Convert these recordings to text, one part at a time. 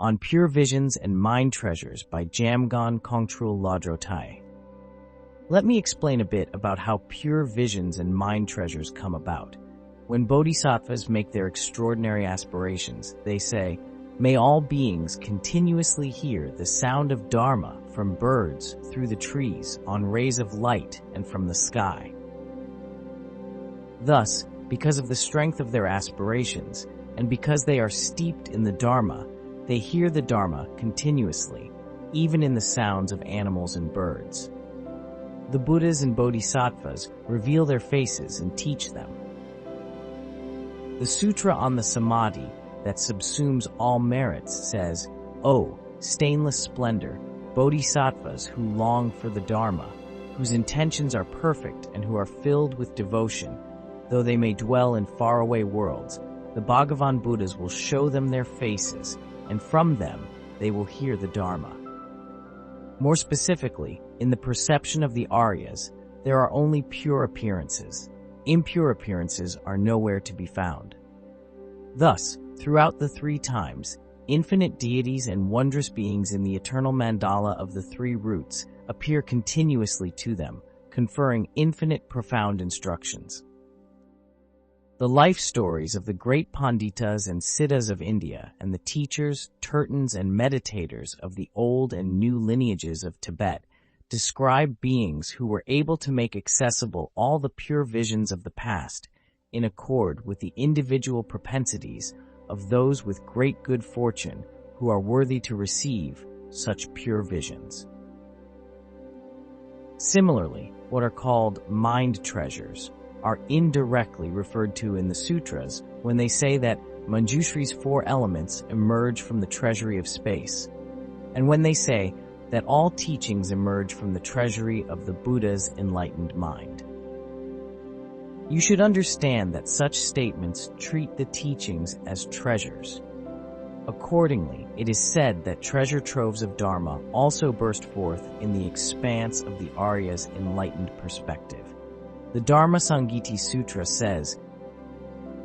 on Pure Visions and Mind Treasures by Jamgn, Kongtrul, lodro, Taye. Let me explain a bit about how pure visions and mind treasures come about. When bodhisattvas make their extraordinary aspirations, they say, "May all beings continuously hear the sound of Dharma from birds, through the trees, on rays of light, and from the sky." Thus, because of the strength of their aspirations, and because they are steeped in the Dharma, they hear the Dharma continuously, even in the sounds of animals and birds. The Buddhas and Bodhisattvas reveal their faces and teach them. The Sutra on the Samadhi that subsumes all merits says, "O stainless splendor, Bodhisattvas who long for the Dharma, whose intentions are perfect and who are filled with devotion, though they may dwell in faraway worlds, the Bhagavan Buddhas will show them their faces, and from them they will hear the Dharma." More specifically, in the perception of the Aryas, there are only pure appearances. Impure appearances are nowhere to be found. Thus, throughout the three times, infinite deities and wondrous beings in the eternal mandala of the three roots appear continuously to them, conferring infinite profound instructions. The life stories of the great Panditas and Siddhas of India and the teachers, Tertons, and meditators of the old and new lineages of Tibet describe beings who were able to make accessible all the pure visions of the past in accord with the individual propensities of those with great good fortune who are worthy to receive such pure visions. Similarly, what are called mind treasures are indirectly referred to in the sutras when they say that Manjushri's four elements emerge from the treasury of space, and when they say that all teachings emerge from the treasury of the Buddha's enlightened mind. You should understand that such statements treat the teachings as treasures. Accordingly, it is said that treasure troves of Dharma also burst forth in the expanse of the Arya's enlightened perspective. The Dharma Sangiti Sutra says,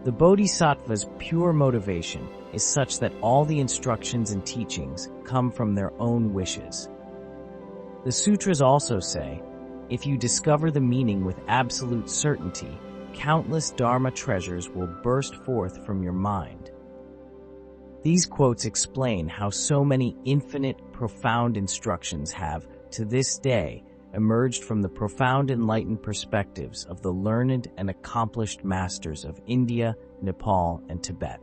"The Bodhisattva's pure motivation is such that all the instructions and teachings come from their own wishes." The sutras also say, "If you discover the meaning with absolute certainty, countless Dharma treasures will burst forth from your mind." These quotes explain how so many infinite, profound instructions have, to this day, emerged from the profound enlightened perspectives of the learned and accomplished masters of India, Nepal, and Tibet.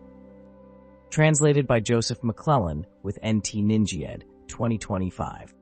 Translated by Joseph McClellan with NT Ninja Ed, 2025.